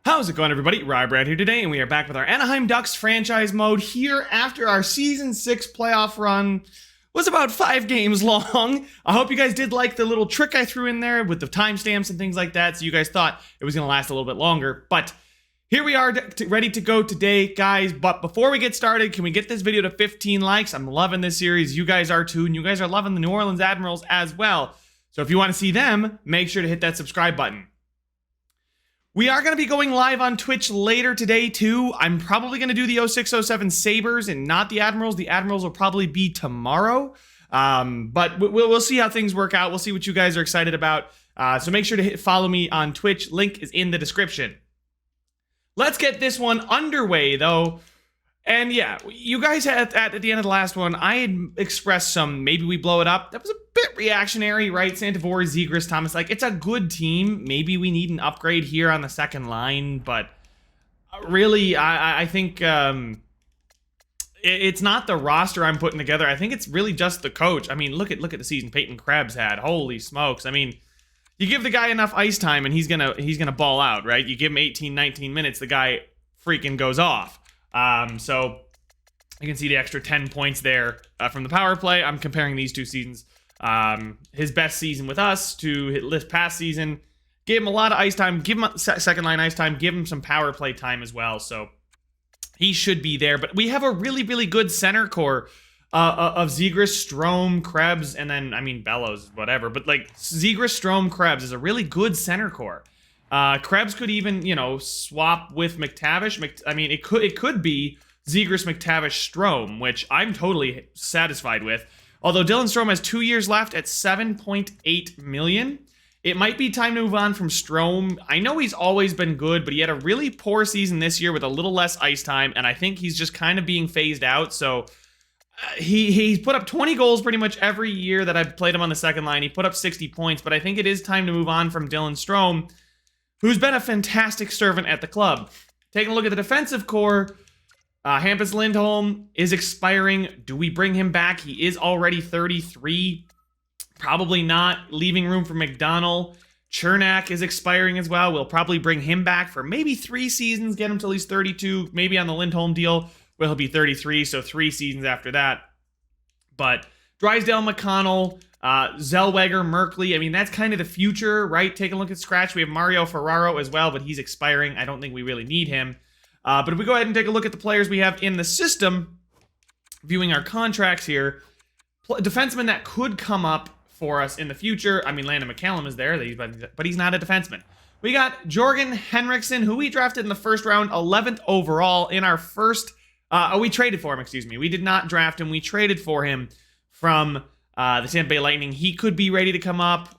How's it going, everybody? RyeSquad here today, and we are back with our Anaheim Ducks franchise mode here after our Season 6 playoff run was about 5 games long. I hope you guys did like the little trick I threw in there with the timestamps and things like that, so you guys thought it was going to last a little bit longer. But here we are ready to go today, guys. But before we get started, can we get this video to 15 likes? I'm loving this series. You guys are too, and you guys are loving the New Orleans Admirals as well. So if you want to see them, make sure to hit that subscribe button. We are going to be going live on Twitch later today, too. I'm probably going to do the 06-07 Sabres and not the Admirals. The Admirals will probably be tomorrow. But we'll see how things work out. We'll see what you guys are excited about. So make sure to follow me on Twitch. Link is in the description. Let's get this one underway, though. And yeah, you guys had at the end of the last one, I had expressed some maybe we blow it up. That was a bit reactionary, right? Santavore, Zegras, Thomas, like it's a good team. Maybe we need an upgrade here on the second line, but really, I think it's not the roster I'm putting together. I think it's really just the coach. I mean, look at the season Peyton Krebs had. Holy smokes! I mean, you give the guy enough ice time and he's gonna ball out, right? You give him 18, 19 minutes, the guy freaking goes off. So you can see the extra 10 points there from the power play. I'm comparing these two seasons. His best season with us to this past season. Gave him a lot of ice time. Give him second line ice time. Give him some power play time as well. So he should be there. But we have a really, really good center core of Zegras, Strome, Krebs, and then, I mean, Bellows, whatever. But like Zegras, Strome, Krebs is a really good center core. Krebs could even, swap with McTavish. I mean, it could be Zegras, McTavish, Strome, which I'm totally satisfied with. Although Dylan Strome has 2 years left at $7.8 million, it might be time to move on from Strome. I know he's always been good, but he had a really poor season this year with a little less ice time, and I think he's just kind of being phased out. So he put up 20 goals pretty much every year that I've played him on the second line. He put up 60 points, but I think it is time to move on from Dylan Strome, who's been a fantastic servant at the club. Taking a look at the defensive core, Hampus Lindholm is expiring. Do we bring him back? He is already 33. Probably not. Leaving room for McDonald. Chernak is expiring as well. We'll probably bring him back for maybe 3 seasons, get him till he's 32. Maybe on the Lindholm deal, where he'll be 33, so 3 seasons after that. But Drysdale, McConnell, Zellweger, Merkley, I mean, that's kind of the future, right? Take a look at scratch. We have Mario Ferraro as well, but he's expiring. I don't think we really need him. But if we go ahead and take a look at the players we have in the system, viewing our contracts here, defensemen that could come up for us in the future. I mean, Landon McCallum is there, but he's not a defenseman. We got Jorgen Henriksen, who we drafted in the first round, 11th overall in our first... we traded for him, excuse me. We did not draft him. We traded for him from the Tampa Bay Lightning. He could be ready to come up.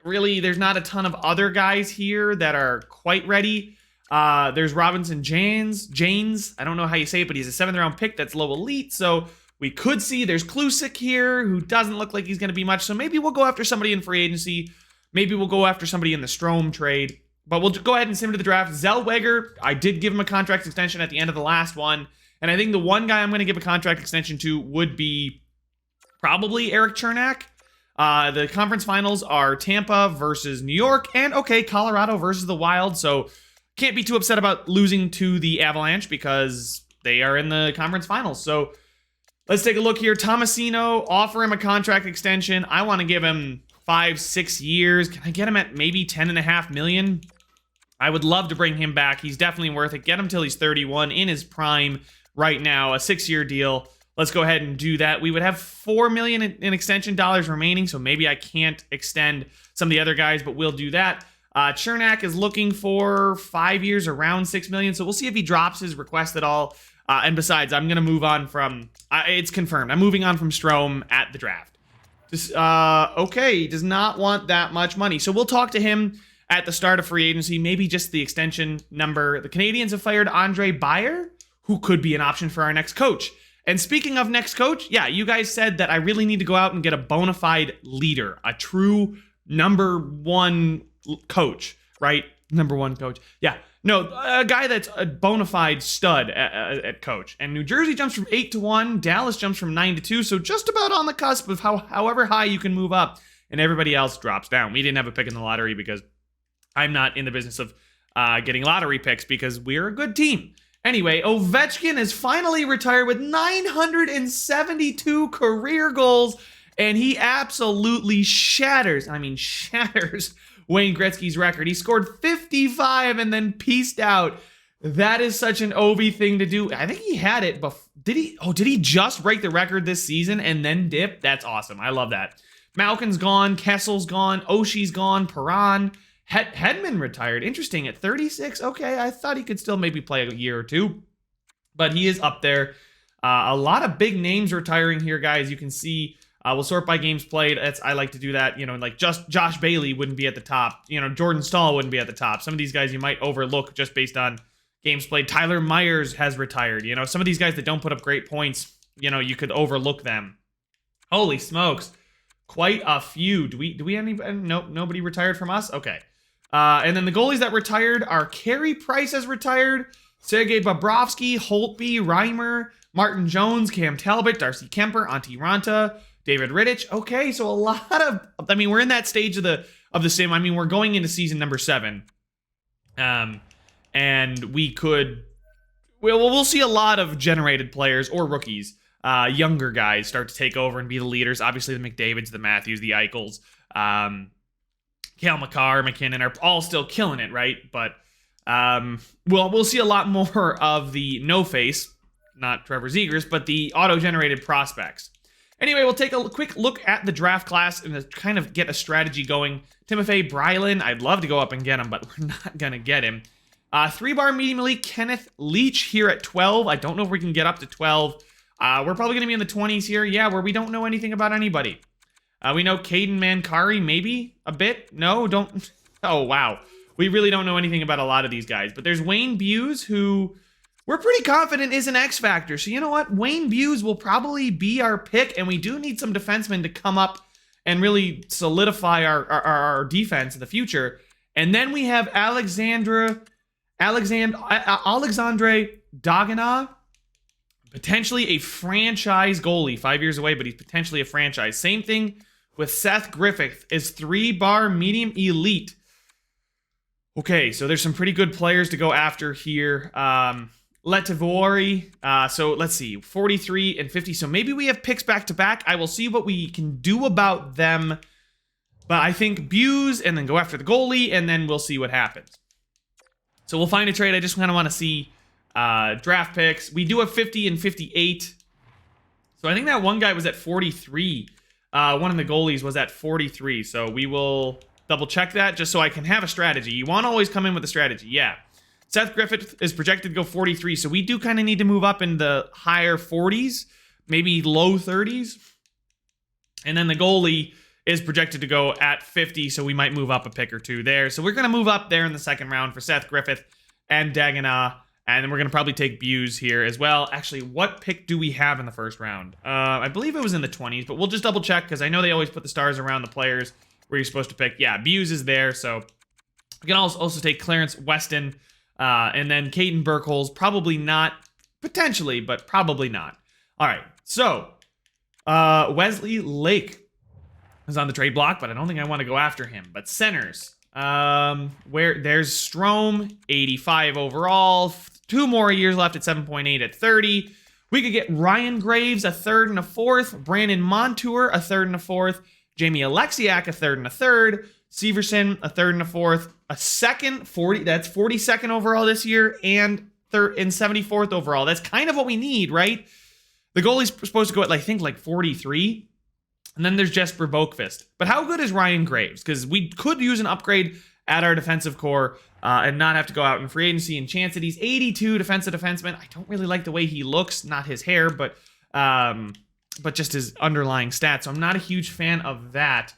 Really, there's not a ton of other guys here that are quite ready. There's Robinson Janes. I don't know how you say it, but he's a 7th round pick that's low elite. So we could see there's Klusic here, who doesn't look like he's going to be much. So maybe we'll go after somebody in free agency. Maybe we'll go after somebody in the Strome trade. But we'll go ahead and send him to the draft. Zellweger, I did give him a contract extension at the end of the last one. And I think the one guy I'm going to give a contract extension to would be probably Eric Chernak. The conference finals are Tampa versus New York. And, okay, Colorado versus the Wild. So can't be too upset about losing to the Avalanche because they are in the conference finals. So let's take a look here. Tomasino, offer him a contract extension. I want to give him 5-6 years. Can I get him at maybe $10.5 million? I would love to bring him back. He's definitely worth it. Get him till he's 31 in his prime right now. A 6-year deal. Let's go ahead and do that. We would have $4 million in extension dollars remaining, so maybe I can't extend some of the other guys, but we'll do that. Chernak is looking for 5 years, around $6 million, so we'll see if he drops his request at all. And besides, I'm going to move on from... it's confirmed. I'm moving on from Strome at the draft. Okay, he does not want that much money. So we'll talk to him at the start of free agency, maybe just the extension number. The Canadians have fired Andre Beyer, who could be an option for our next coach. And speaking of next coach, yeah, you guys said that I really need to go out and get a bona fide leader, a true number one coach, right? Number one coach. Yeah. No, a guy that's a bona fide stud at coach. And New Jersey jumps from 8 to 1. Dallas jumps from 9 to 2. So just about on the cusp of however high you can move up. And everybody else drops down. We didn't have a pick in the lottery because I'm not in the business of getting lottery picks because we're a good team. Anyway, Ovechkin is finally retired with 972 career goals, and he absolutely shatters Wayne Gretzky's record. He scored 55 and then pieced out. That is such an Ovi thing to do. I think he had it before. Did he just break the record this season and then dip? That's awesome. I love that. Malkin's gone. Kessel's gone. Oshie's gone. Perron. Hedman retired. Interesting. At 36. Okay, I thought he could still maybe play a year or two. But he is up there. A lot of big names retiring here, guys. You can see we'll sort by games played. I like to do that. You know, like just Josh Bailey wouldn't be at the top. You know, Jordan Stahl wouldn't be at the top. Some of these guys you might overlook just based on games played. Tyler Myers has retired. You know, some of these guys that don't put up great points, you know, you could overlook them. Holy smokes. Quite a few. Do we anybody? Nope, nobody retired from us? Okay. And then the goalies that retired are Carey Price has retired, Sergei Bobrovsky, Holtby, Reimer, Martin Jones, Cam Talbot, Darcy Kemper, Antti Ranta, David Rittich. Okay, so a lot of, I mean, we're in that stage of the sim. I mean, we're going into season number 7. And we could, we'll see a lot of generated players or rookies, younger guys start to take over and be the leaders. Obviously, the McDavids, the Matthews, the Eichels, Cale Makar, McKinnon are all still killing it, right? But we'll see a lot more of the no-face, not Trevor Zegers, but the auto-generated prospects. Anyway, we'll take a quick look at the draft class and kind of get a strategy going. Timofey Brylan, I'd love to go up and get him, but we're not going to get him. 3-bar medium elite Kenneth Leach here at 12. I don't know if we can get up to 12. We're probably going to be in the 20s here. Yeah, where we don't know anything about anybody. We know Caden Mankari, maybe a bit. No, don't. Oh, wow. We really don't know anything about a lot of these guys. But there's Wayne Buse, who we're pretty confident is an X factor. So you know what? Wayne Buse will probably be our pick, and we do need some defensemen to come up and really solidify our defense in the future. And then we have Alexandre Dagana, potentially a franchise goalie, 5 years away, but he's potentially a franchise. Same thing with Seth Griffith, is 3-bar medium elite. Okay, so there's some pretty good players to go after here. Letivori, so let's see, 43 and 50. So maybe we have picks back to back. I will see what we can do about them. But I think Buse and then go after the goalie, and then we'll see what happens. So we'll find a trade. I just kind of want to see draft picks. We do have 50 and 58. So I think that one guy was at 43. One of the goalies was at 43. So we will double check that just so I can have a strategy. You want to always come in with a strategy. Yeah. Seth Griffith is projected to go 43. So we do kind of need to move up in the higher 40s, maybe low 30s. And then the goalie is projected to go at 50, so we might move up a pick or two there. So we're going to move up there in the second round for Seth Griffith and Dagana, and then we're going to probably take Buse here as well. Actually, what pick do we have in the first round? I believe it was in the 20s, but we'll just double check because I know they always put the stars around the players where you're supposed to pick. Yeah, Buse is there, so we can also take Clarence Weston, and then Caden Burkholz. Probably not, potentially, but probably not. All right, so Wesley Lake is on the trade block, but I don't think I want to go after him. But centers, where there's Strome, 85 overall, 2 more years left at 7.8 at 30. We could get Ryan Graves, a 3rd and a 4th, Brandon Montour, a 3rd and a 4th, Jamie Alexiak, a 3rd and a 3rd, Severson, a 3rd and a 4th, a 2nd, 40, that's 42nd overall this year, and 3rd and 74th overall. That's kind of what we need, right? The goalie's supposed to go at, I think, like 43. And then there's Jesper Boqvist. But how good is Ryan Graves? Because we could use an upgrade at our defensive core and not have to go out in free agency and chance it. He's 82 defenseman. I don't really like the way he looks, not his hair, but just his underlying stats. So I'm not a huge fan of that.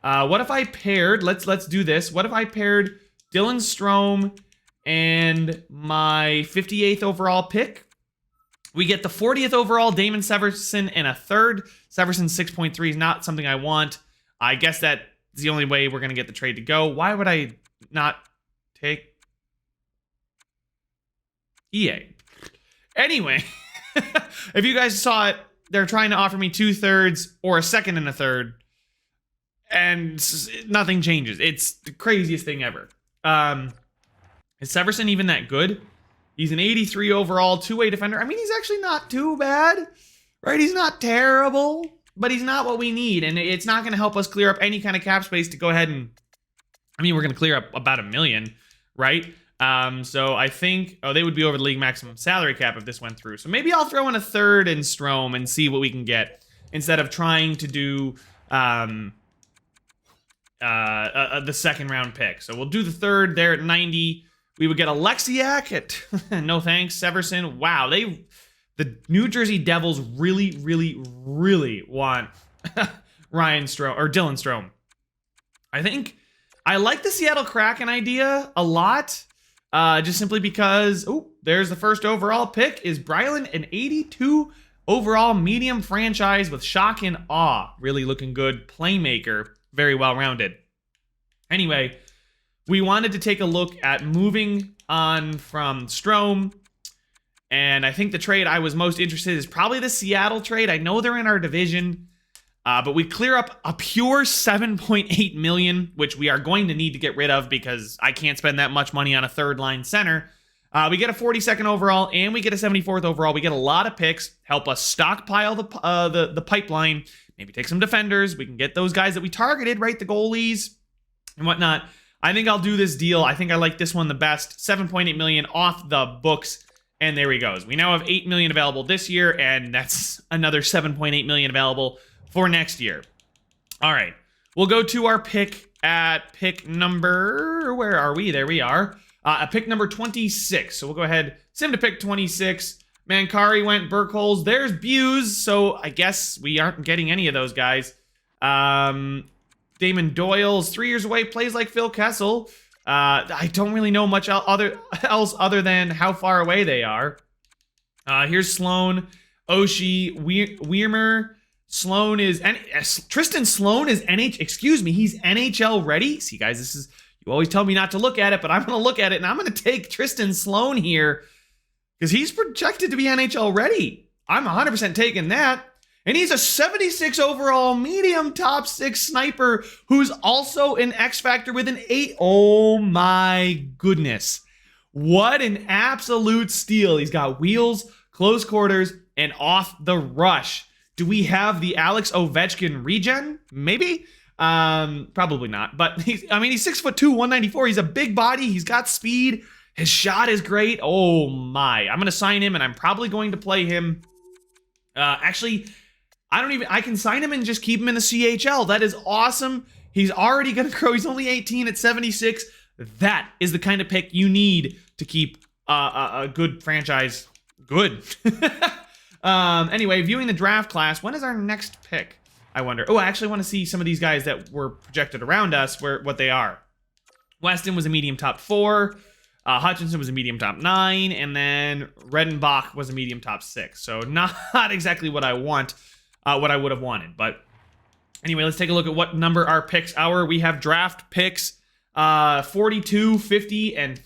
What if I paired, let's do this. What if I paired Dylan Strome and my 58th overall pick? We get the 40th overall, Damon Severson, and a 3rd. Severson's 6.3 is not something I want. I guess that's the only way we're going to get the trade to go. Why would I not take EA? Anyway, if you guys saw it, they're trying to offer me 2/3 or a 2nd and a 3rd, and nothing changes. It's the craziest thing ever. Is Severson even that good? He's an 83 overall, two-way defender. I mean, he's actually not too bad, right? He's not terrible, but he's not what we need, and it's not going to help us clear up any kind of cap space to go ahead and... I mean, we're going to clear up about $1 million, right? So I think... Oh, they would be over the league maximum salary cap if this went through. So maybe I'll throw in a third in Strome and see what we can get instead of trying to do the second-round pick. So we'll do the third there at 90. We would get Alexiak at... no thanks. Severson. Wow, the New Jersey Devils really, really, really want Ryan Strome or Dylan Strome. I think I like the Seattle Kraken idea a lot, just simply because there's the first overall pick. Is Bryland an 82 overall medium franchise with shock and awe? Really looking good playmaker, very well rounded. Anyway, we wanted to take a look at moving on from Strome. And I think the trade I was most interested in is probably the Seattle trade. I know they're in our division, but we clear up a pure $7.8 million, which we are going to need to get rid of because I can't spend that much money on a third-line center. We get a 42nd overall, and we get a 74th overall. We get a lot of picks, help us stockpile the pipeline, maybe take some defenders. We can get those guys that we targeted, right, the goalies and whatnot. I think I'll do this deal. I think I like this one the best. $7.8 million off the books. And there he goes. We now have $8 million available this year, and that's another $7.8 million available for next year. All right. We'll go to our pick at pick number... Where are we? There we are. At pick number 26. So we'll go ahead. Sim to pick 26. Mankari went Burkholz. There's Buse. So I guess we aren't getting any of those guys. Damon Doyle's 3 years away. Plays like Phil Kessel. I don't really know much else other than how far away they are. Here's Sloan, Oshie, Weirmer. Sloan is... Tristan Sloan is he's NHL ready. See, guys, this is... You always tell me not to look at it, but I'm going to look at it, and I'm going to take Tristan Sloan here because he's projected to be NHL ready. I'm 100% taking that. And he's a 76 overall medium top 6 sniper who's also an X Factor with an 8. Oh my goodness. What an absolute steal. He's got wheels, close quarters, and off the rush. Do we have the Alex Ovechkin regen? Maybe? Probably not. But he's 6'2", 194. He's a big body. He's got speed. His shot is great. Oh my. I'm going to sign him, and I'm probably going to play him. Actually... I can sign him and just keep him in the CHL. That is awesome. He's already going to grow. He's only 18 at 76. That is the kind of pick you need to keep a good franchise good. Anyway, viewing the draft class, when is our next pick? I wonder. Oh, I actually want to see some of these guys that were projected around us, what they are. Weston was a medium top 4. Hutchinson was a medium top 9. And then Redenbach was a medium top 6. So not exactly what I want. What I would have wanted. But anyway, let's take a look at what number our picks are. We have draft picks 42, 50, and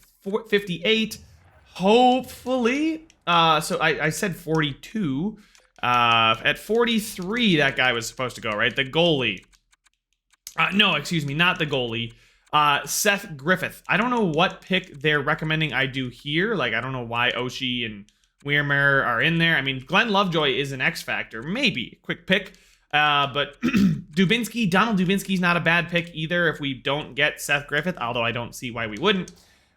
58. Hopefully. So I said 42. At 43, that guy was supposed to go, right? The goalie. No, excuse me, not the goalie. Seth Griffith. I don't know what pick they're recommending I do here. Like, I don't know why Oshie and Weirmer are in there. I mean, Glenn Lovejoy is an X Factor. Maybe. Quick pick. But Donald Dubinsky's not a bad pick either if we don't get Seth Griffith, although I don't see why we wouldn't.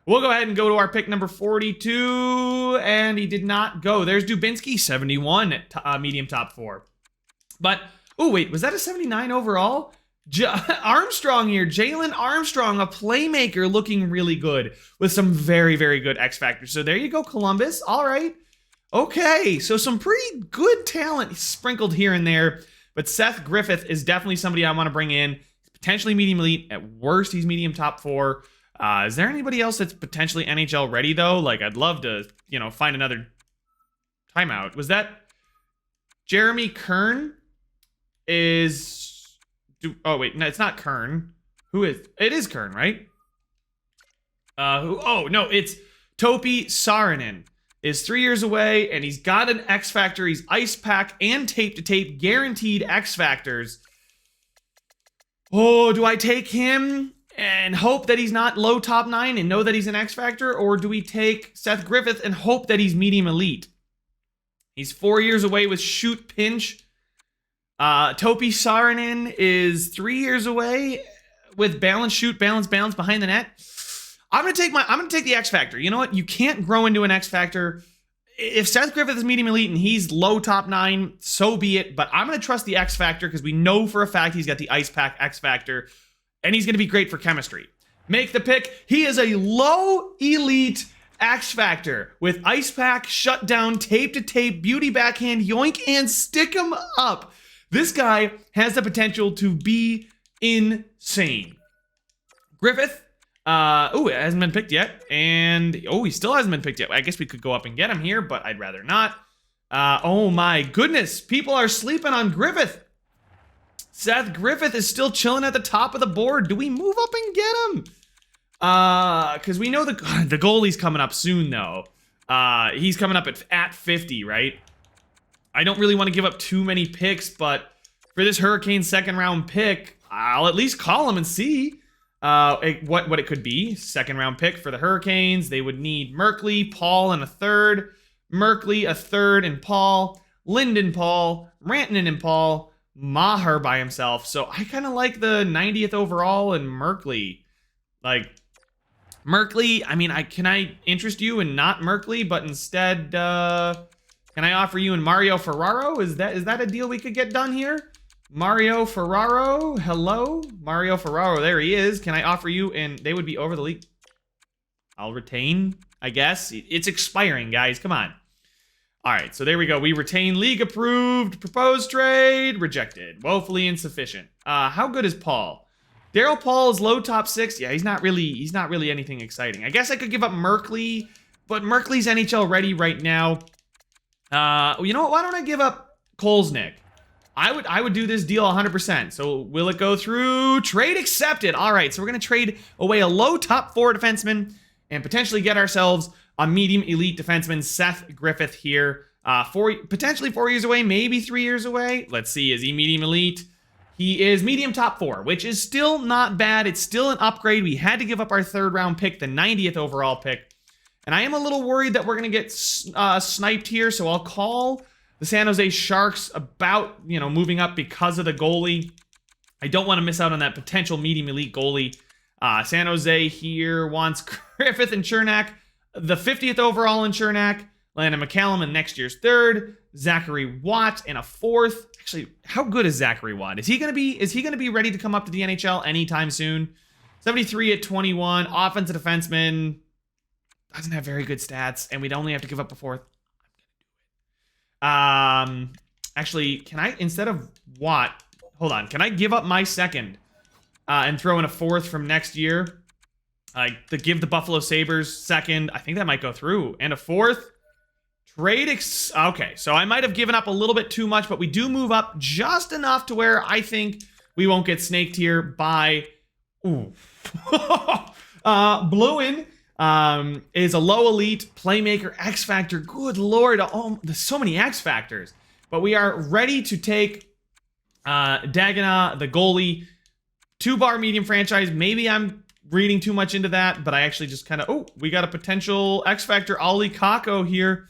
We'll go ahead and go to our pick number 42, and he did not go. There's Dubinsky, 71 at medium top 4. But, oh, wait, was that a 79 overall? Armstrong here, Jalen Armstrong, a playmaker looking really good with some very, very good X Factors. So there you go, Columbus. All right. Okay, so some pretty good talent sprinkled here and there, but Seth Griffith is definitely somebody I want to bring in. Potentially medium elite. At worst, he's medium top 4. Is there anybody else that's potentially NHL ready, though? Like, I'd love to, find another timeout. Was that Jeremy Kern? Oh, wait, no, it's not Kern. Who is? It is Kern, right? Oh, no, it's Topi Saarinen. Is 3 years away, and he's got an X Factor. He's ice pack and tape to tape, guaranteed X Factors. Oh, do I take him? and hope that he's not low top 9 and know that he's an X Factor? Or do we take Seth Griffith and hope that he's medium elite? He's 4 years away with shoot pinch. Topi Saarinen is 3 years away with balance, shoot, balance behind the net. I'm gonna take the X Factor. You know what? You can't grow into an X Factor. If Seth Griffith is medium elite and he's low top 9, so be it. But I'm gonna trust the X Factor because we know for a fact he's got the Ice Pack X Factor, and he's gonna be great for chemistry. Make the pick. He is a low elite X Factor with Ice Pack, shutdown, tape to tape, beauty backhand, yoink, and stick him up. This guy has the potential to be insane. Griffith. It hasn't been picked yet. And, he still hasn't been picked yet. I guess we could go up and get him here, but I'd rather not. Oh my goodness. People are sleeping on Griffith. Seth Griffith is still chilling at the top of the board. Do we move up and get him? Because we know the goalie's coming up soon, though. He's coming up at 50, right? I don't really want to give up too many picks, but for this Hurricane second round pick, I'll at least call him and see. What it could be. Second round pick for the Hurricanes. They would need Merkley, Paul, and a third. Merkley, a third, and Paul. Linden, Paul. Rantanen, and Paul. Maher by himself. So I kind of like the 90th overall and Merkley. Like, Merkley, I mean, can I interest you in not Merkley, but instead, can I offer you in Mario Ferraro? Is that a deal we could get done here? Mario Ferraro, hello? Mario Ferraro, there he is. Can I offer you, and they would be over the league. I'll retain, I guess. It's expiring, guys, come on. All right, so there we go. We retain league approved, proposed trade, rejected, woefully insufficient. How good is Paul? Daryl Paul is low top 6. Yeah, he's not really anything exciting. I guess I could give up Merkley, but Merkley's NHL ready right now. You know what? Why don't I give up Kolesnik? I would do this deal 100%. So will it go through? Trade accepted. All right, so we're going to trade away a low top 4 defenseman and potentially get ourselves a medium elite defenseman, Seth Griffith here. Potentially 4 years away, maybe 3 years away. Let's see, is he medium elite? He is medium top 4, which is still not bad. It's still an upgrade. We had to give up our third round pick, the 90th overall pick. And I am a little worried that we're going to get sniped here, so I'll call the San Jose Sharks about, moving up because of the goalie. I don't want to miss out on that potential medium elite goalie. San Jose here wants Griffith and Chernak, the 50th overall in Chernak, Landon McCallum in next year's third, Zachary Watt in a fourth. Actually, how good is Zachary Watt? Is he gonna be ready to come up to the NHL anytime soon? 73 at 21, offensive defenseman, doesn't have very good stats, and we'd only have to give up a fourth. Actually, can I, instead of Watt, hold on, can I give up my second and throw in a fourth from next year? To give the Buffalo Sabres second, I think that might go through, and a fourth. Okay, so I might have given up a little bit too much, but we do move up just enough to where I think we won't get snaked here by... Ooh. Bluin is a low elite playmaker, X Factor. Good Lord, there's so many X Factors. But we are ready to take Dagana, the goalie, 2-bar medium franchise. Maybe I'm reading too much into that, but I actually just kind of... we got a potential X Factor, Ollie Kakko here.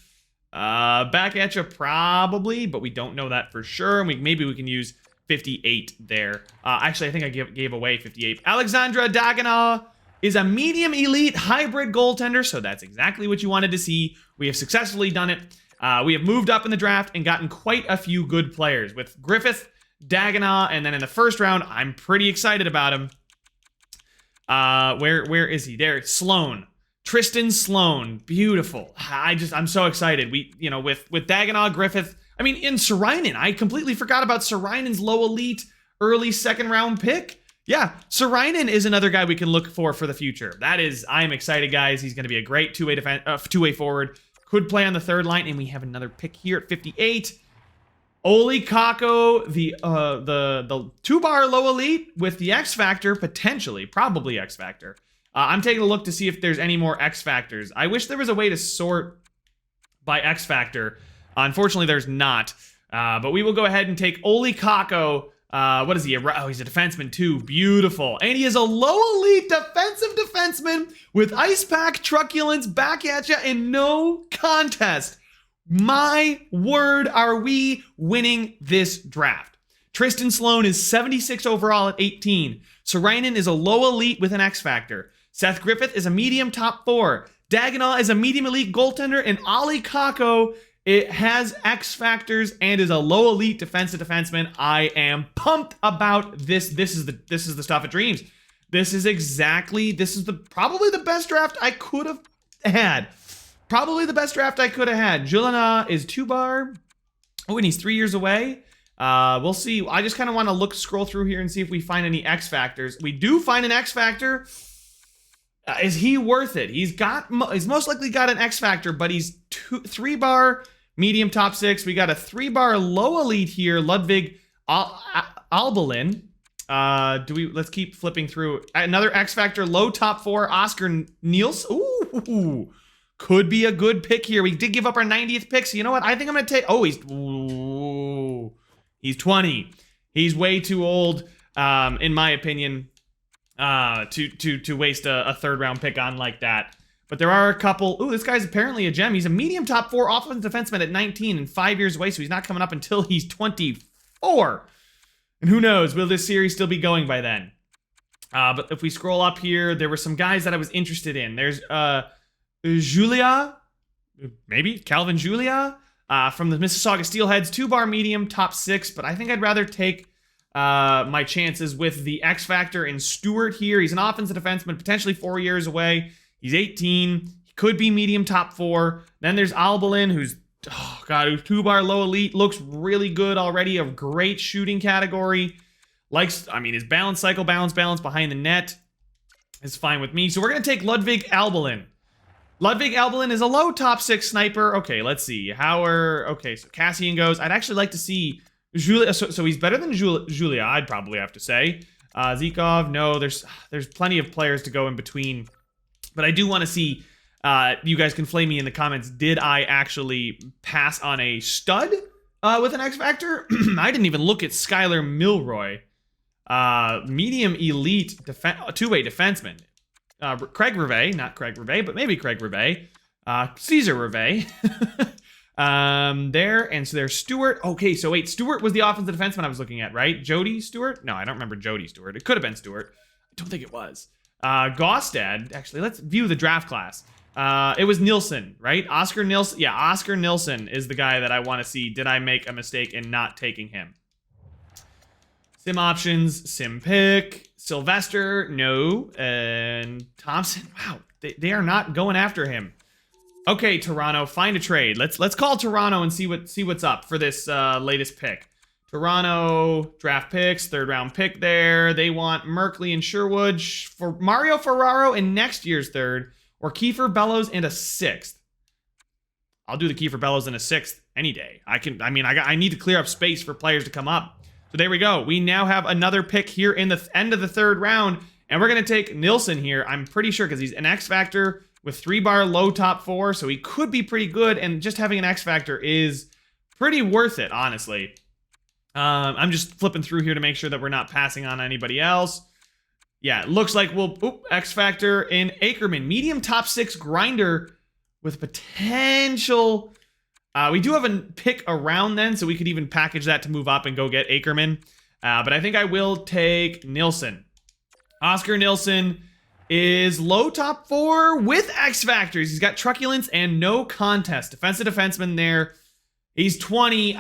Back at you probably, but we don't know that for sure. And maybe we can use 58 there. Actually, I think I gave away 58. Alexandra Dagana is a medium elite hybrid goaltender, so that's exactly what you wanted to see. We have successfully done it. We have moved up in the draft and gotten quite a few good players with Griffith, Dagana, and then in the first round, I'm pretty excited about him. Where is he? There, Sloan. Tristan Sloan, beautiful. I'm so excited. We, with Dagana, Griffith, I mean, in Saarinen, I completely forgot about Saarinen's low elite early second round pick. Yeah, Saarinen is another guy we can look for the future. I'm excited, guys. He's going to be a great two-way forward. Could play on the third line, and we have another pick here at 58. Ollie Kakko, the 2-bar low elite with the X Factor, potentially, probably X Factor. I'm taking a look to see if there's any more X Factors. I wish there was a way to sort by X Factor. Unfortunately, there's not. But we will go ahead and take Ollie Kakko What is he? Oh, he's a defenseman too. Beautiful. And he is a low elite defensive defenseman with ice pack, truculence, back at ya, and no contest. My word, are we winning this draft? Tristan Sloan is 76 overall at 18. Sarainen is a low elite with an X factor. Seth Griffith is a medium top 4. Dagenau is a medium elite goaltender, and Ali Kakko, it has X factors and is a low elite defensive defenseman. I am pumped about this. This is the stuff of dreams. This is probably the best draft I could have had. Probably the best draft I could have had. Julina is 2-bar. Oh, and he's 3 years away. We'll see. I just kind of want to scroll through here and see if we find any X factors. We do find an X factor. Is he worth it? He's most likely got an X factor, but he's 3-bar medium top 6. We got a 3-bar low elite here, Ludwig Albalin. Let's keep flipping through. Another X factor, low top 4, Oscar Niels. Ooh, could be a good pick here. We did give up our 90th pick, so you know what? I think I'm gonna take. Oh, he's 20. He's way too old, in my opinion, to waste a 3rd round pick on like that. But there are a couple. Ooh, this guy's apparently a gem. He's a medium top 4 offensive defenseman at 19 and 5 years away, so he's not coming up until he's 24. And who knows, will this series still be going by then? But if we scroll up here, there were some guys that I was interested in. There's Julia, maybe Calvin Julia, from the Mississauga Steelheads, 2-bar medium top 6, but I think I'd rather take my chances with the X factor in Stewart here. He's an offensive defenseman, potentially 4 years away. He's 18. He could be medium top 4. Then there's Albalin, who's 2-bar low elite, looks really good already, a great shooting category. His balance cycle, balance behind the net is fine with me. So we're going to take Ludwig Albalin. Ludwig Albalin is a low top 6 sniper. Okay, let's see. So Cassian goes. I'd actually like to see Julia. So he's better than Julia, I'd probably have to say. Zikov, no, there's plenty of players to go in between. But I do want to see, you guys can flame me in the comments, did I actually pass on a stud with an X Factor? I didn't even look at Skylar Milroy. Medium elite two-way defenseman. Craig Rivet, not Craig Rivet, but maybe Craig Rivet. Caesar Rivet. And so there's Stewart. Okay, so wait, Stewart was the offensive defenseman I was looking at, right? Jody Stewart? No, I don't remember Jody Stewart. It could have been Stewart. I don't think it was. Gaustad, actually, let's view the draft class. It was Nielsen, right? Oscar Nielsen. Yeah, Oscar Nielsen is the guy that I want to see. Did I make a mistake in not taking him? Sim options, sim pick, Sylvester, no, and Thompson. Wow, they are not going after him. Okay, Toronto, find a trade. Let's call Toronto and see what's up for this latest pick. Toronto draft picks, 3rd round pick there. They want Merkley and Sherwood for Mario Ferraro in next year's 3rd, or Kiefer Bellows and a 6th. I'll do the Kiefer Bellows in a 6th any day. I need to clear up space for players to come up. So there we go. We now have another pick here in the end of the 3rd round, and we're going to take Nielsen here. I'm pretty sure because he's an X Factor with 3-bar low top 4, so he could be pretty good, and just having an X Factor is pretty worth it, honestly. I'm just flipping through here to make sure that we're not passing on anybody else. Yeah, it looks like X Factor in Ackerman. Medium top 6 grinder with potential. We do have a pick around then, so we could even package that to move up and go get Ackerman. But I think I will take Nielsen. Oscar Nielsen is low top 4 with X Factors. He's got truculence and no contest. Defensive defenseman there. He's 20.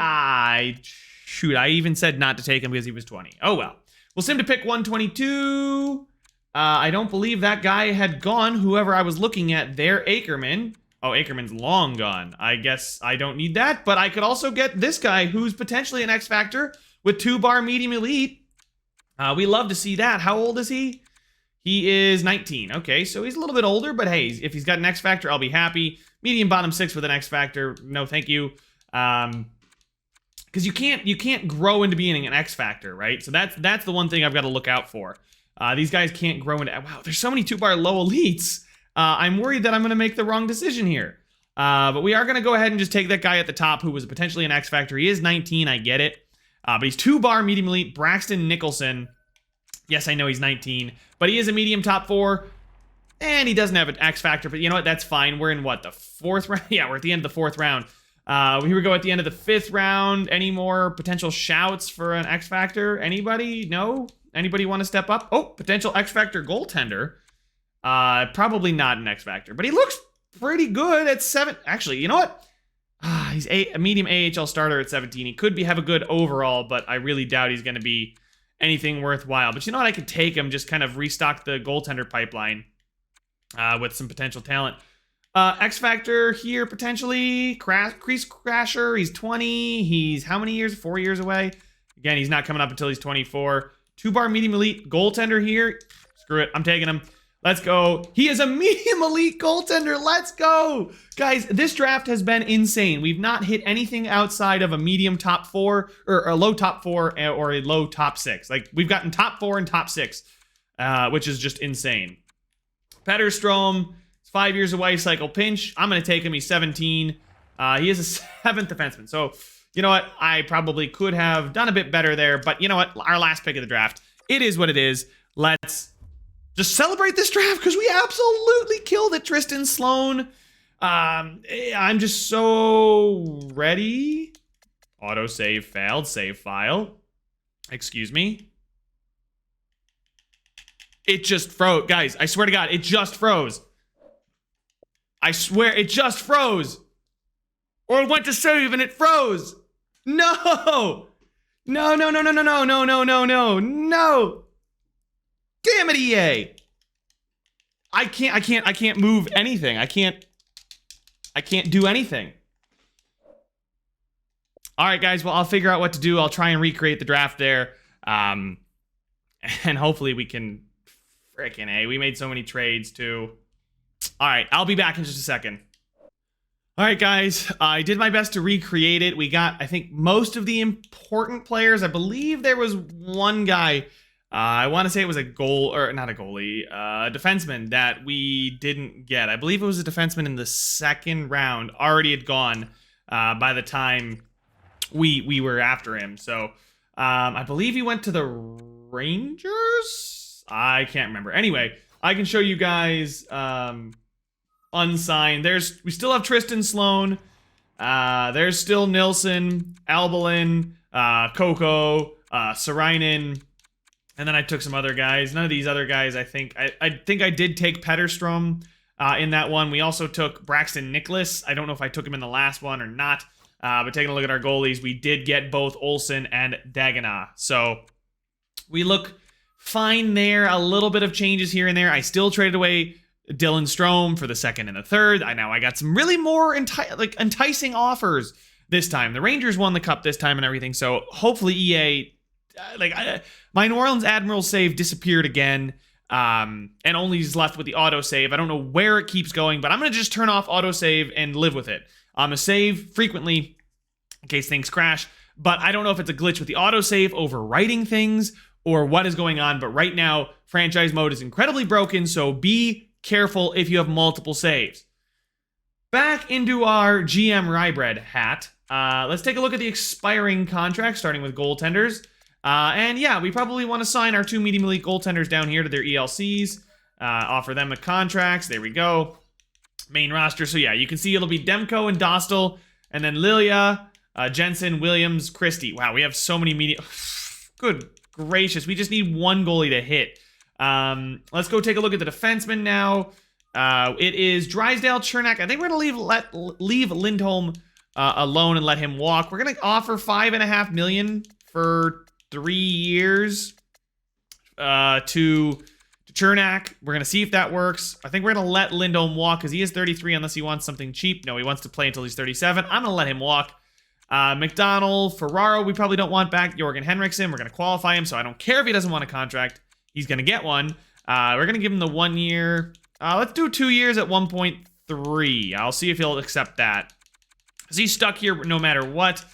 Shoot, I even said not to take him because he was 20. Oh, well. We'll sim to pick 122. I don't believe that guy had gone. Whoever I was looking at there, Ackerman. Oh, Ackerman's long gone. I guess I don't need that, but I could also get this guy who's potentially an X Factor with 2-bar medium elite. We love to see that. How old is he? He is 19. Okay, so he's a little bit older, but hey, if he's got an X Factor, I'll be happy. Medium bottom 6 with an X Factor. No, thank you. Because you can't grow into being an X Factor, right? So that's the one thing I've got to look out for. These guys can't grow into. Wow, there's so many 2-bar low elites. I'm worried that I'm going to make the wrong decision here. But we are going to go ahead and just take that guy at the top who was potentially an X Factor. He is 19, I get it. But he's 2-bar medium elite. Braxton Nicholson. Yes, I know he's 19, but he is a medium top 4. And he doesn't have an X factor, but you know what? That's fine. We're in what, the 4th round? Yeah, we're at the end of the 4th round. Here we go at the end of the 5th round. Any more potential shouts for an X factor? Anybody? No? Anybody want to step up? Oh, potential X factor goaltender. Probably not an X factor, but he looks pretty good at 7. Actually, you know what? He's a medium AHL starter at 17. He could have a good overall, but I really doubt he's going to be anything worthwhile. But you know what? I could take him, just kind of restock the goaltender pipeline with some potential talent. X Factor here, potentially. Crease Crasher, he's 20. He's how many years? 4 years away. Again, he's not coming up until he's 24. 2-bar medium elite goaltender here. Screw it, I'm taking him. Let's go. He is a medium elite goaltender. Let's go. Guys, this draft has been insane. We've not hit anything outside of a medium top 4 or a low top 4 or a low top 6. Like, we've gotten top 4 and top 6, which is just insane. Petterstrom, 5 years away, cycle pinch. I'm going to take him. He's 17. He is a 7th defenseman. So, you know what? I probably could have done a bit better there. But you know what? Our last pick of the draft. It is what it is. Let's just celebrate this draft because we absolutely killed it, Tristan Sloan. I'm just so ready. Autosave failed. Save file. Excuse me. It just froze. Guys, I swear to God, it just froze. I swear, it just froze. Or it went to save and it froze. No! No, no, no, no, no, no, no, no, no, no, no. Damn it, EA. I can't move anything. I can't do anything. All right, guys, well, I'll figure out what to do. I'll try and recreate the draft there. And hopefully we can... Frickin' A. We made so many trades, too. All right, I'll be back in just a second. All right, guys, I did my best to recreate it. We got, I think, most of the important players. I believe there was one guy, I want to say it was a not a goalie, a defenseman that we didn't get. I believe it was a defenseman in the 2nd round, already had gone by the time we were after him. So I believe he went to the Rangers? I can't remember. Anyway, I can show you guys unsigned. We still have Tristan Sloan. There's still Nilsson, Albelin, Coco, Sarinen, and then I took some other guys. None of these other guys, I think I did take Petterstrom in that one. We also took Braxton Nicholas. I don't know if I took him in the last one or not. But taking a look at our goalies, we did get both Olsen and Dagenah. So we look fine there. A little bit of changes here and there. I still traded away Dylan Strome for the 2nd and the 3rd. I got some really more enticing offers this time. The Rangers won the cup this time and everything. So hopefully EA, my New Orleans Admirals save disappeared again. And only is left with the autosave. I don't know where it keeps going, but I'm going to just turn off autosave and live with it. I'm going to save frequently in case things crash, but I don't know if it's a glitch with the autosave overwriting things or what is going on, but right now, franchise mode is incredibly broken, so be careful if you have multiple saves. Back into our GM Rybread hat. Let's take a look at the expiring contracts, starting with goaltenders. And yeah, we probably want to sign our 2 medium elite goaltenders down here to their ELCs, offer them the contracts. There we go. Main roster. So yeah, you can see it'll be Demko and Dostal, and then Lilia, Jensen, Williams, Christie. Wow, we have so many media. Good gracious, we just need one goalie to hit. Let's go take a look at the defenseman now. It is Drysdale, Chernak. I think we're gonna leave Lindholm alone and let him walk. We're gonna offer $5.5 million for 3 years to Chernak. We're gonna see if that works. I think we're gonna let Lindholm walk because he is 33 unless he wants something cheap. No, he wants to play until he's 37. I'm gonna let him walk. McDonald, Ferraro, we probably don't want back. Jorgen Henriksen, we're gonna qualify him, so I don't care if he doesn't want a contract. He's gonna get one. We're gonna give him the 1 year. Let's do 2 years at 1.3. I'll see if he'll accept that. Because he's stuck here no matter what.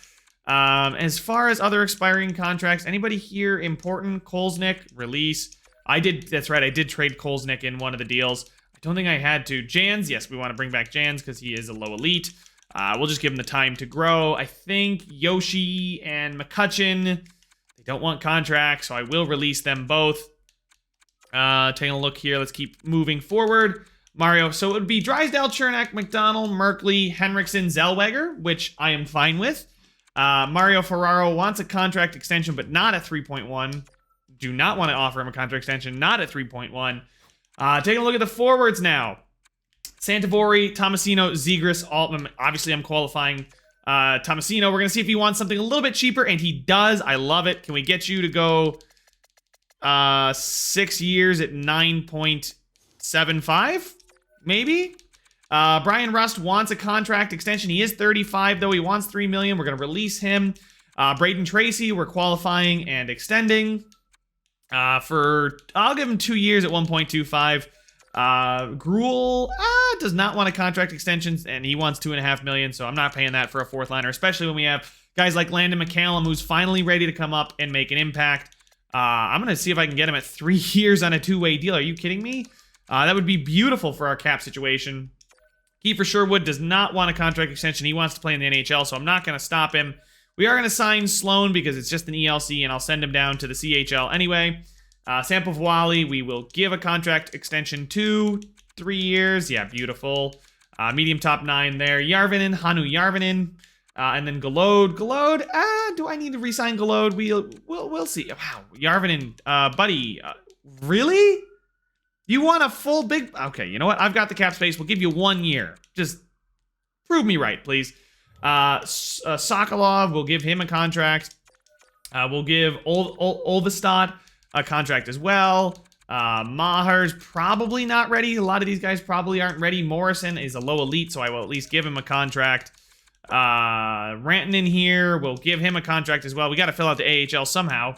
As far as other expiring contracts, anybody here important? Kolznick, release. That's right, I did trade Kolznick in one of the deals. I don't think I had to. Jans, yes, we want to bring back Jans because he is a low elite. We'll just give them the time to grow. I think Yoshi and McCutcheon, they don't want contracts, so I will release them both. Taking a look here. Let's keep moving forward. Mario, so it would be Drysdale, Chernak, McDonald, Merkley, Henriksen, Zellweger, which I am fine with. Mario Ferraro wants a contract extension, but not at 3.1. Do not want to offer him a contract extension, not at 3.1. Taking a look at the forwards now. Santavori, Tomasino, Zegras, Altman. Obviously, I'm qualifying Tomasino. We're going to see if he wants something a little bit cheaper, and he does. I love it. Can we get you to go 6 years at 9.75? Maybe? Brian Rust wants a contract extension. He is 35, though. He wants $3 million. We're going to release him. Braden Tracy, we're qualifying and extending. I'll give him 2 years at 1.25. Gruel does not want a contract extension, and he wants $2.5 million, so I'm not paying that for a fourth liner, especially when we have guys like Landon McCallum, who's finally ready to come up and make an impact. I'm going to see if I can get him at 3 years on a two-way deal. Are you kidding me? That would be beautiful for our cap situation. Kiefer Sherwood does not want a contract extension. He wants to play in the NHL, so I'm not going to stop him. We are going to sign Sloan because it's just an ELC, and I'll send him down to the CHL anyway. Sample Wally, we will give a contract extension to 3 years. Yeah, beautiful. Medium top 9 there. Yarvinen, Hanu Yarvinen. And then Galode. Galode, do I need to re-sign Galode? We'll see. Wow, Yarvinen, buddy, really? You want a full big... Okay, you know what? I've got the cap space. We'll give you 1 year. Just prove me right, please. Sokolov, we'll give him a contract. We'll give Olvestad a contract as well. Maher's probably not ready. A lot of these guys probably aren't ready. Morrison is a low elite, so I will at least give him a contract. Rantanen here, we'll give him a contract as well. We got to fill out the AHL somehow,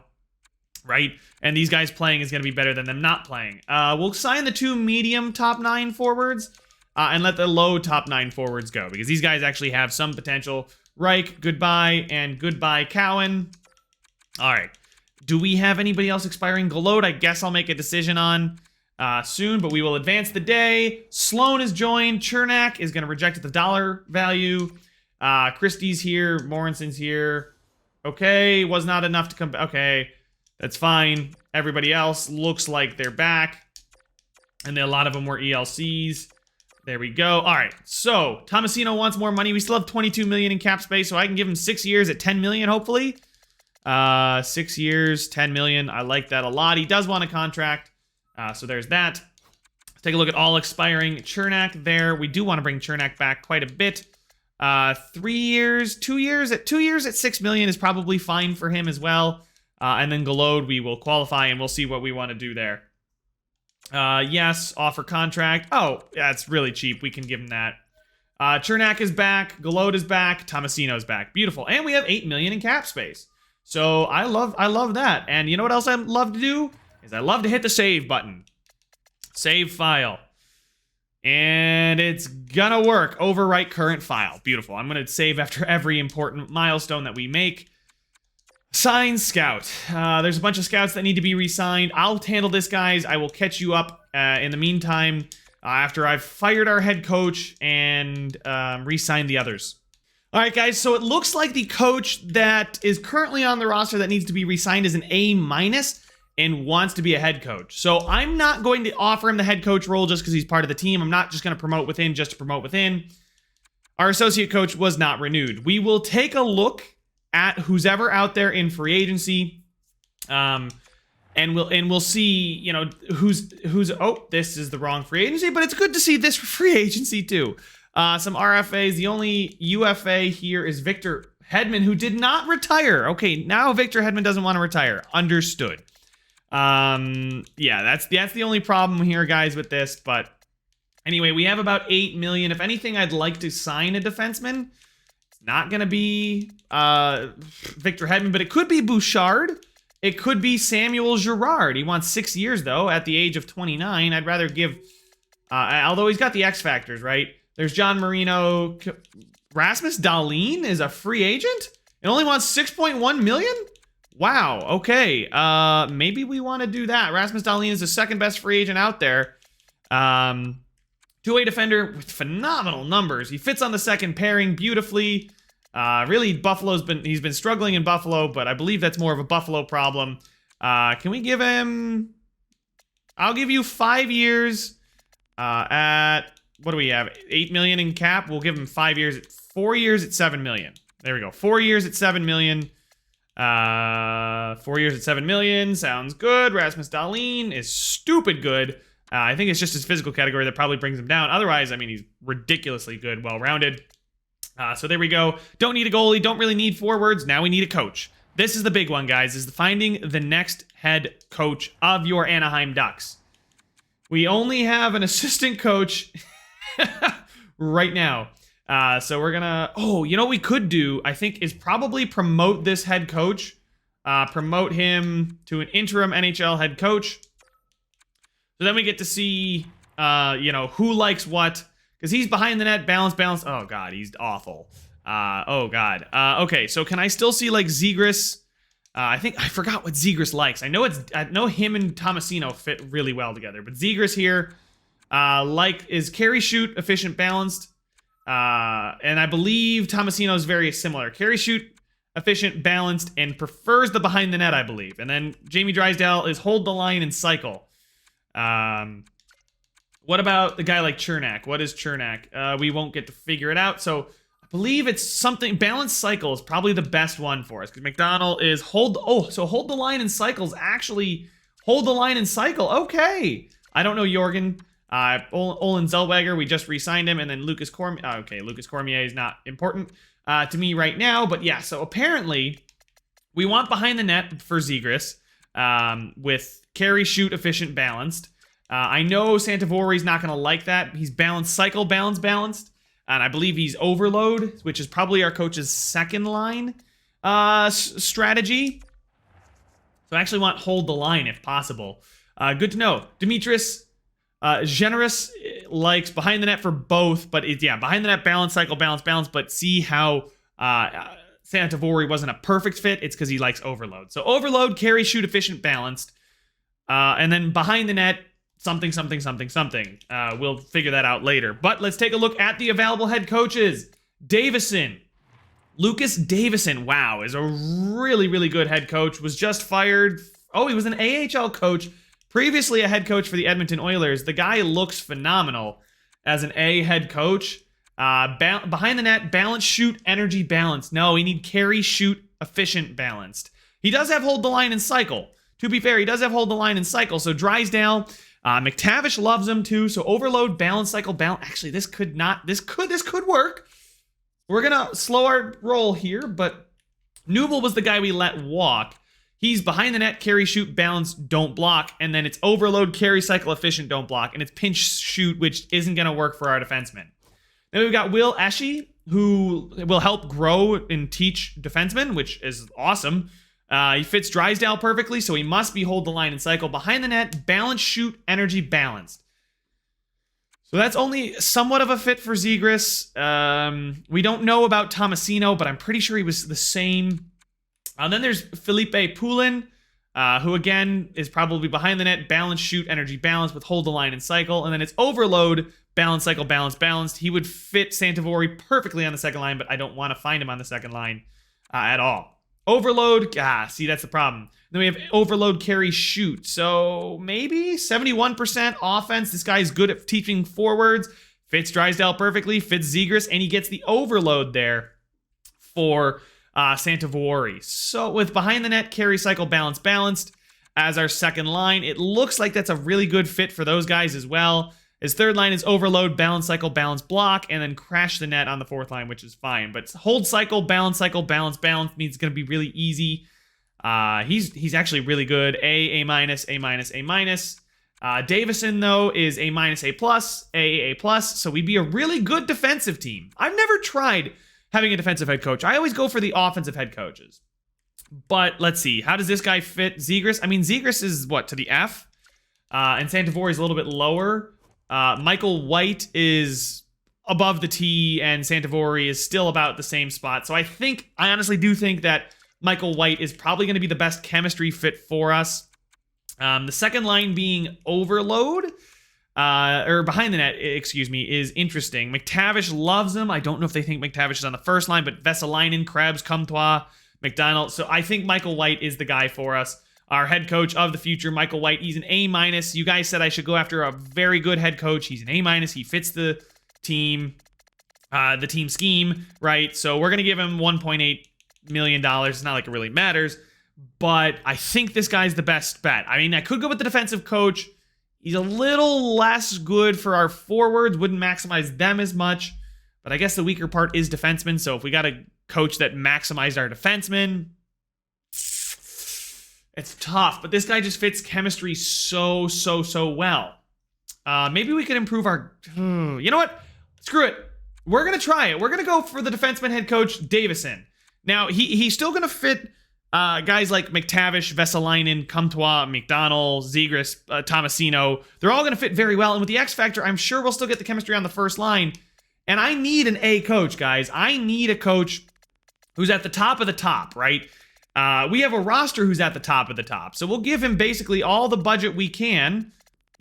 right? And these guys playing is going to be better than them not playing. We'll sign the 2 medium top 9 forwards and let the low top 9 forwards go because these guys actually have some potential. Reich, goodbye, and goodbye, Cowan. All right. Do we have anybody else expiring? Galode, I guess I'll make a decision on soon, but we will advance the day. Sloan is joined. Chernak is going to reject at the dollar value. Christie's here. Morrison's here. Okay, was not enough to come back. Okay, that's fine. Everybody else looks like they're back. And then a lot of them were ELCs. There we go. All right, so Tomasino wants more money. We still have $22 million in cap space, so I can give him 6 years at $10 million, hopefully. 6 years, $10 million. I like that a lot. He does want a contract, so there's that. Let's take a look at all expiring. Chernak there. We do want to bring Chernak back quite a bit. 3 years, 2 years at $6 million is probably fine for him as well. And then Galode, we will qualify and we'll see what we want to do there. Yes, offer contract. Oh, yeah, it's really cheap. We can give him that. Chernak is back. Galode is back. Tomasino is back. Beautiful. And we have $8 million in cap space. So I love that. And you know what else I love to do? Is I love to hit the save button. Save file. And it's gonna work. Overwrite current file. Beautiful. I'm gonna save after every important milestone that we make. Sign scout. There's a bunch of scouts that need to be re-signed. I'll handle this, guys. I will catch you up in the meantime after I've fired our head coach and re-signed the others. All right, guys. So it looks like the coach that is currently on the roster that needs to be re-signed is an A- and wants to be a head coach. So I'm not going to offer him the head coach role just because he's part of the team. I'm not just going to promote within just to promote within. Our associate coach was not renewed. We will take a look at who's ever out there in free agency, and we'll see, you know, who's. Oh, this is the wrong free agency, but it's good to see this free agency too. Some RFAs. The only UFA here is Victor Hedman, who did not retire. Okay, now Victor Hedman doesn't want to retire. Understood. Yeah, that's the only problem here, guys, with this. But anyway, we have about $8 million. If anything, I'd like to sign a defenseman. It's not gonna be Victor Hedman, but it could be Bouchard. It could be Samuel Girard. He wants 6 years though, at the age of 29. I'd rather give, although he's got the X factors, right? There's John Marino. Rasmus Dahlin is a free agent and only wants 6.1 million. Wow, okay. Maybe we want to do that. Rasmus Dahlin is the second best free agent out there. Two-way defender with phenomenal numbers. He fits on the second pairing beautifully. Really, he's been struggling in Buffalo, but I believe that's more of a Buffalo problem. Can we give him... I'll give you 5 years at... What do we have? 8 million in cap. We'll give him 5 years. 4 years at 7 million. There we go. 4 years at 7 million. 4 years at 7 million. Sounds good. Rasmus Dahlin is stupid good. I think it's just his physical category that probably brings him down. Otherwise, I mean, he's ridiculously good, well-rounded. So there we go. Don't need a goalie. Don't really need forwards. Now we need a coach. This is the big one, guys, is finding the next head coach of your Anaheim Ducks. We only have an assistant coach right now. So we're gonna... Oh, you know what we could do, I think, is probably promote this head coach. Promote him to an interim NHL head coach. So then we get to see, who likes what. Because he's behind the net, balance. Oh, God, he's awful. Oh, God. Okay, so can I still see, like, Zegras? I forgot what Zegras likes. I know him and Tomasino fit really well together. But Zegras here, is carry, shoot, efficient, balanced. And I believe Tomasino is very similar. Carry, shoot, efficient, balanced, and prefers the behind the net, I believe. And then Jamie Drysdale is hold the line and cycle. What about the guy like Chernak? What is Chernak? We won't get to figure it out. So I believe it's something... Balanced cycle is probably the best one for us. Because McDonald is hold... Oh, so hold the line and cycles actually... Hold the line and cycle. Okay. I don't know Jorgen. Olin Zellweger, we just re-signed him. And then Lucas Cormier. Okay, Lucas Cormier is not important to me right now. But yeah, so apparently we want behind the net for Zegras with carry, shoot, efficient, balanced. I know Santavori's not going to like that. He's balanced, cycle, balanced. And I believe he's overload, which is probably our coach's second line strategy. So I actually want hold the line if possible. Good to know. Dimitris Generous likes behind the net for both, but behind the net, balance, cycle, balance. But see how Santavori wasn't a perfect fit? It's because he likes overload. So overload, carry, shoot, efficient, balanced. And then behind the net, something. We'll figure that out later. But let's take a look at the available head coaches. Davison. Lucas Davison, wow, is a really, really good head coach. Was just fired. Oh, he was an AHL coach. Previously a head coach for the Edmonton Oilers. The guy looks phenomenal as an A head coach. Behind the net, balance, shoot, energy, balanced. No, we need carry, shoot, efficient, balanced. He does have hold the line and cycle. To be fair, he does have hold the line and cycle. So Drysdale, McTavish loves him too. So overload, balance, cycle, balance. Actually, this could work. We're gonna slow our roll here, but Newell was the guy we let walk. He's behind the net, carry, shoot, balance, don't block. And then it's overload, carry, cycle, efficient, don't block. And it's pinch, shoot, which isn't going to work for our defensemen. Then we've got Will Esche, who will help grow and teach defensemen, which is awesome. He fits Drysdale perfectly, so he must be hold the line and cycle. Behind the net, balance, shoot, energy, balanced. So that's only somewhat of a fit for Zegras. We don't know about Tomasino, but I'm pretty sure he was the same. And then there's Felipe Poulin, who again is probably behind the net, balance, shoot, energy, balance with hold the line and cycle. And then it's overload, balance, cycle, balanced. He would fit Santavori perfectly on the second line, but I don't want to find him on the second line at all. Overload, see, that's the problem. Then we have overload, carry, shoot. So maybe 71% offense. This guy's good at teaching forwards. Fits Drysdale perfectly, fits Zegras, and he gets the overload there for Santavori. So with behind the net, carry, cycle, balanced as our second line, it looks like that's a really good fit for those guys as well. His third line is overload, balance, cycle, balance, block, and then crash the net on the fourth line, which is fine. But hold cycle, balance, balance means it's going to be really easy. He's actually really good. A minus. Davison, though, is A minus, A plus, A plus. So we'd be a really good defensive team. I've never tried having a defensive head coach. I always go for the offensive head coaches. But let's see. How does this guy fit Zegras? I mean, Zegras is what, to the F? And Santavori is a little bit lower. Michael White is above the T, and Santavori is still about the same spot. So I honestly do think that Michael White is probably going to be the best chemistry fit for us. The second line being overload. or behind the net, excuse me, is interesting. McTavish loves him. I don't know if they think McTavish is on the first line, but Vesalainen, Krebs, Comtois, McDonald. So I think Michael White is the guy for us. Our head coach of the future, Michael White, he's an A-. You guys said I should go after a very good head coach. He's an A-. He fits the team scheme, right? So we're going to give him $1.8 million. It's not like it really matters, but I think this guy's the best bet. I mean, I could go with the defensive coach. He's a little less good for our forwards, wouldn't maximize them as much, but I guess the weaker part is defensemen. So if we got a coach that maximized our defensemen, it's tough, but this guy just fits chemistry so well. Maybe we could improve our... You know what? Screw it. We're going to try it. We're going to go for the defenseman head coach, Davison. Now, he's still going to fit guys like McTavish, Vesalainen, Comtois, McDonald, Zegras, Tomasino. They're all going to fit very well, and with the X Factor, I'm sure we'll still get the chemistry on the first line. And I need an A coach, guys. I need a coach who's at the top of the top, right? We have a roster who's at the top of the top. So we'll give him basically all the budget we can.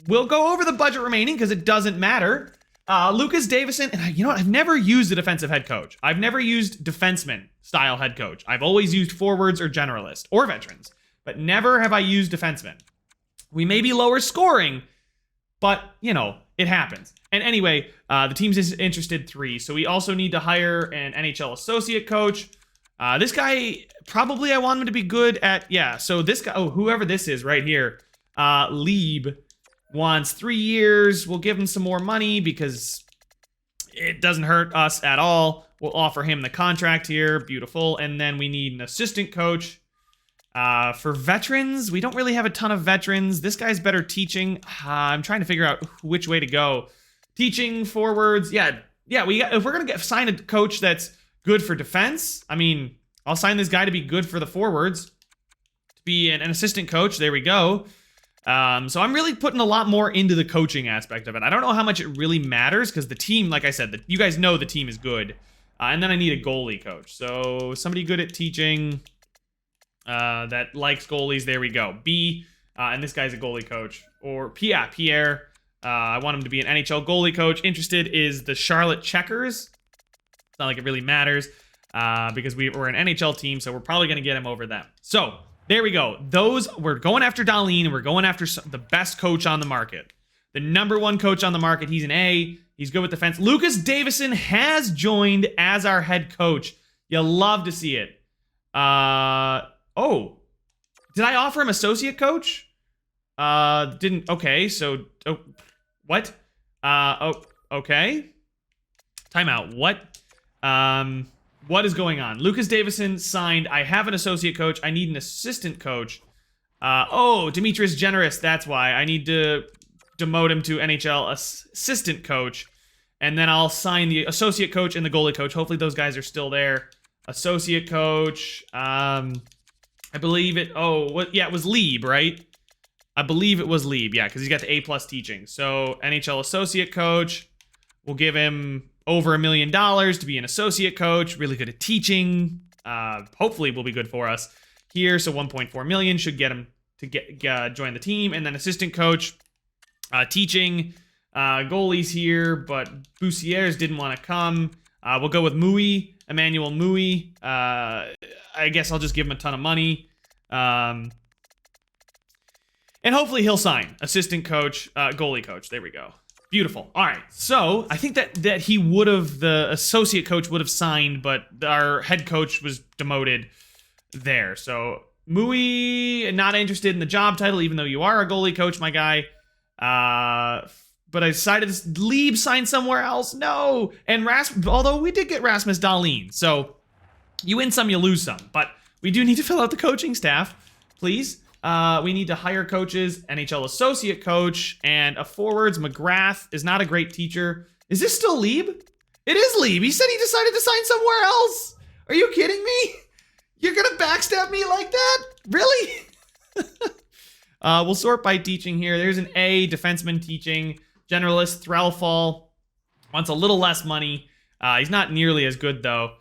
We'll go over the budget remaining because it doesn't matter. Lucas Davison, and you know what? I've never used a defensive head coach. I've never used defenseman style head coach. I've always used forwards or generalist or veterans, but never have I used defenseman. We may be lower scoring, but you know, it happens. And anyway, the team's interested 3. So we also need to hire an NHL Associate Coach. This guy, probably I want him to be good at, yeah, so this guy, whoever this is right here, Lieb, wants 3 years. We'll give him some more money because it doesn't hurt us at all. We'll offer him the contract here, beautiful. And then we need an assistant coach. For veterans, we don't really have a ton of veterans. This guy's better teaching. I'm trying to figure out which way to go. Teaching, forwards, yeah, if we're going to sign a coach that's good for defense, I mean, I'll sign this guy to be good for the forwards, to be an assistant coach. There we go. So I'm really putting a lot more into the coaching aspect of it. I don't know how much it really matters because the team, like I said, you guys know the team is good. And then I need a goalie coach. So somebody good at teaching that likes goalies. There we go. B, and this guy's a goalie coach. Or Pierre. I want him to be an NHL goalie coach. Interested is the Charlotte Checkers. It's not like it really matters because we're an NHL team, so we're probably going to get him over them. So there we go. We're going after Dahlin, and we're going after the best coach on the market. The #1 coach on the market. He's an A. He's good with defense. Lucas Davison has joined as our head coach. You'll love to see it. Oh, did I offer him associate coach? Didn't. Okay, so what? Okay. Timeout. What is going on? Lucas Davison signed. I have an associate coach. I need an assistant coach. Demetrius Generous. That's why I need to demote him to NHL assistant coach, and then I'll sign the associate coach and the goalie coach. Hopefully those guys are still there. Associate coach. I believe it. It was Lieb, right? I believe it was Lieb. Yeah, because he's got the A+ teaching. So NHL associate coach. We'll give him over $1 million to be an associate coach. Really good at teaching. Hopefully will be good for us here. So 1.4 million should get him to join the team. And then assistant coach, teaching, goalies here, but Boussieres didn't want to come. We'll go with Emmanuel Mouy. I guess I'll just give him a ton of money. And hopefully he'll sign. Assistant coach, goalie coach. There we go. Beautiful. All right. So I think that the associate coach would have signed, but our head coach was demoted there. So Mouy, not interested in the job title, even though you are a goalie coach, my guy. But I decided to Lieb sign somewhere else. No. And although we did get Rasmus Dahlin. So you win some, you lose some. But we do need to fill out the coaching staff, please. We need to hire coaches, NHL associate coach, and a forwards. McGrath is not a great teacher. Is this still Lieb? It is Lieb. He said he decided to sign somewhere else. Are you kidding me? You're going to backstab me like that? Really? We'll sort by teaching here. There's an A, defenseman teaching. Generalist, Threlfall wants a little less money. He's not nearly as good, though.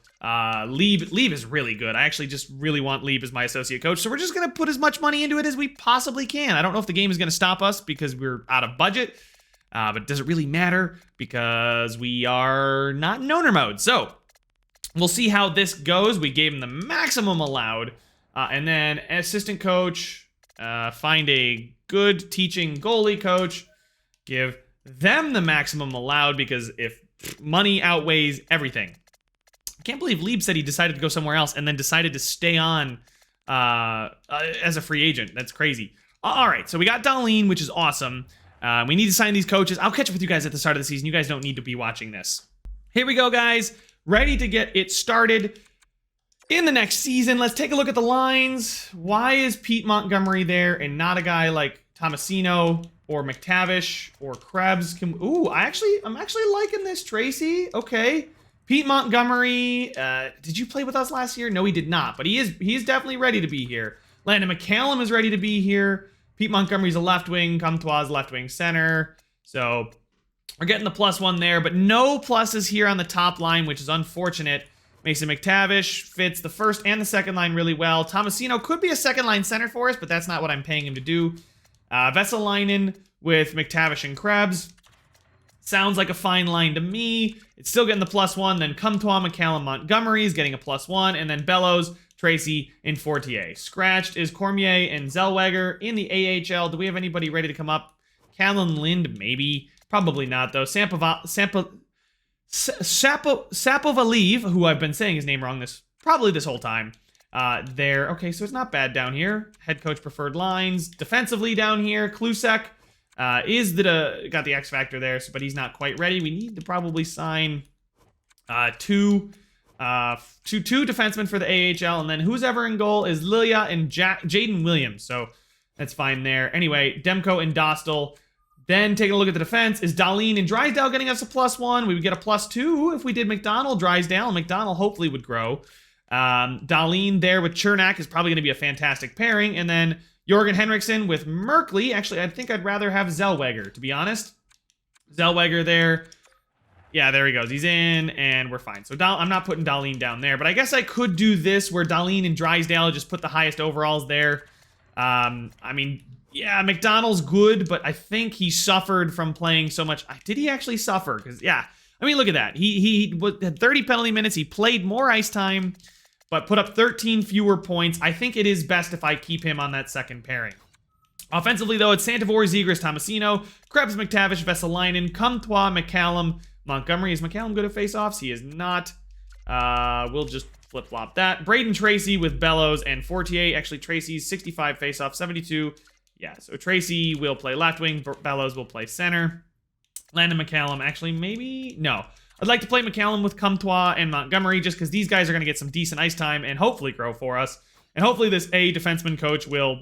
Lieb is really good. I actually just really want Lieb as my associate coach, so we're just going to put as much money into it as we possibly can. I don't know if the game is going to stop us because we're out of budget, But does it really matter? Because we are not in owner mode. So we'll see how this goes. We gave him the maximum allowed. And then assistant coach, find a good teaching goalie coach, give them the maximum allowed, because if money outweighs everything. I can't believe Lieb said he decided to go somewhere else and then decided to stay on as a free agent. That's crazy. All right, so we got Dahlin, which is awesome. We need to sign these coaches. I'll catch up with you guys at the start of the season. You guys don't need to be watching this. Here we go, guys. Ready to get it started in the next season. Let's take a look at the lines. Why is Pete Montgomery there and not a guy like Tomasino or McTavish or Krebs? I'm actually liking this, Tracy. Okay. Pete Montgomery, did you play with us last year? No, he did not, but he is definitely ready to be here. Landon McCallum is ready to be here. Pete Montgomery's a left wing, Comtois left wing center. So we're getting the +1 there, but no pluses here on the top line, which is unfortunate. Mason McTavish fits the first and the second line really well. Tomasino could be a second line center for us, but that's not what I'm paying him to do. Vesalainen with McTavish and Krebs. Sounds like a fine line to me. It's still getting the +1. Then Comtois, McCallum, Montgomery is getting a +1. And then Bellows, Tracy, and Fortier. Scratched is Cormier and Zellweger in the AHL. Do we have anybody ready to come up? Callan Lind, maybe. Probably not, though. Sapovaliv, who I've been saying his name wrong probably this whole time. There. Okay, so it's not bad down here. Head coach preferred lines. Defensively down here, Klusek got the X factor there, but he's not quite ready. We need to probably sign two defensemen for the AHL, and then who's ever in goal is Lilia and Jaden Williams. So that's fine there. Anyway, Demko and Dostal. Then taking a look at the defense, is Dahlin and Drysdale getting us a +1? We would get a +2 if we did McDonald, Drysdale. McDonald hopefully would grow. Dahlin there with Chernak is probably going to be a fantastic pairing. And then Jorgen Henriksen with Merkley. Actually, I think I'd rather have Zellweger, to be honest. Zellweger there. Yeah, there he goes. He's in, and we're fine. So I'm not putting Dahlin down there. But I guess I could do this where Dahlin and Drysdale just put the highest overalls there. I mean, yeah, McDonald's good, but I think he suffered from playing so much. Did he actually suffer? Because, yeah, I mean, look at that. He had 30 penalty minutes. He played more ice time, but put up 13 fewer points. I think it is best if I keep him on that second pairing. Offensively, though, it's Santivore, Zegras, Tomasino, Krebs, McTavish, Vesalainen, Comtois, McCallum, Montgomery. Is McCallum good at faceoffs? He is not. We'll just flip-flop that. Braden Tracy with Bellows and Fortier. Actually, Tracy's 65 faceoff, 72. Yeah, so Tracy will play left wing. Bellows will play center. Landon McCallum, actually, maybe? No. I'd like to play McCallum with Comtois and Montgomery just because these guys are going to get some decent ice time and hopefully grow for us. And hopefully this A defenseman coach will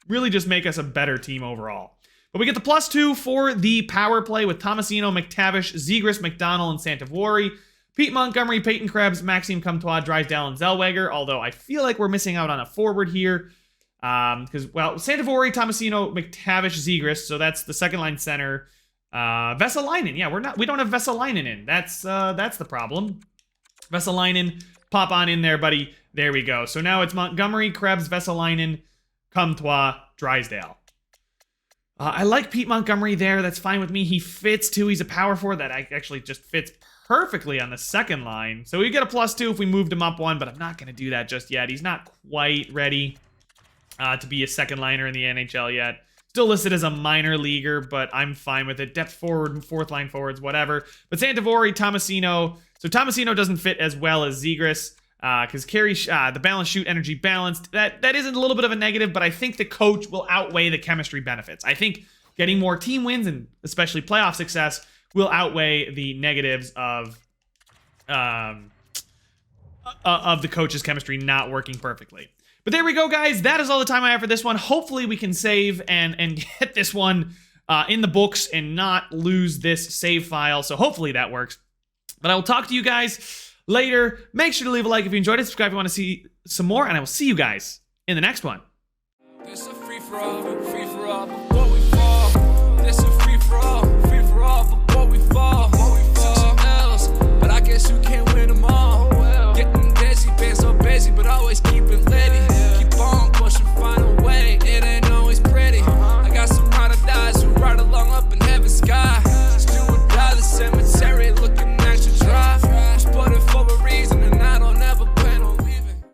really just make us a better team overall. But we get the +2 for the power play with Tomasino, McTavish, Zegras, McDonald, and Santivore. Pete Montgomery, Peyton Krebs, Maxime Comtois, Drysdale, and Zellweger. Although I feel like we're missing out on a forward here. Because, well, Santivore, Tomasino, McTavish, Zegras. So that's the second line center. Vesalainen. Yeah, we don't have Vesalainen in. That's the problem. Vesalainen, pop on in there, buddy. There we go. So now it's Montgomery, Krebs, Vesalainen, Comtois, Drysdale. I like Pete Montgomery there. That's fine with me. He fits too. He's a power forward that actually just fits perfectly on the second line. So we get a +2 if we moved him up one, but I'm not going to do that just yet. He's not quite ready to be a second liner in the NHL yet. Still listed as a minor leaguer, but I'm fine with it. Depth forward and fourth line forwards, whatever. But Santivore, Tomasino. So Tomasino doesn't fit as well as Zegras because the balance, shoot, energy, balanced. That is a little bit of a negative, but I think the coach will outweigh the chemistry benefits. I think getting more team wins and especially playoff success will outweigh the negatives of the coach's chemistry not working perfectly. But there we go, guys. That is all the time I have for this one. Hopefully we can save and get this one in the books and not lose this save file. So hopefully that works. But I will talk to you guys later. Make sure to leave a like if you enjoyed it. Subscribe if you want to see some more. And I will see you guys in the next one. It's a free for all.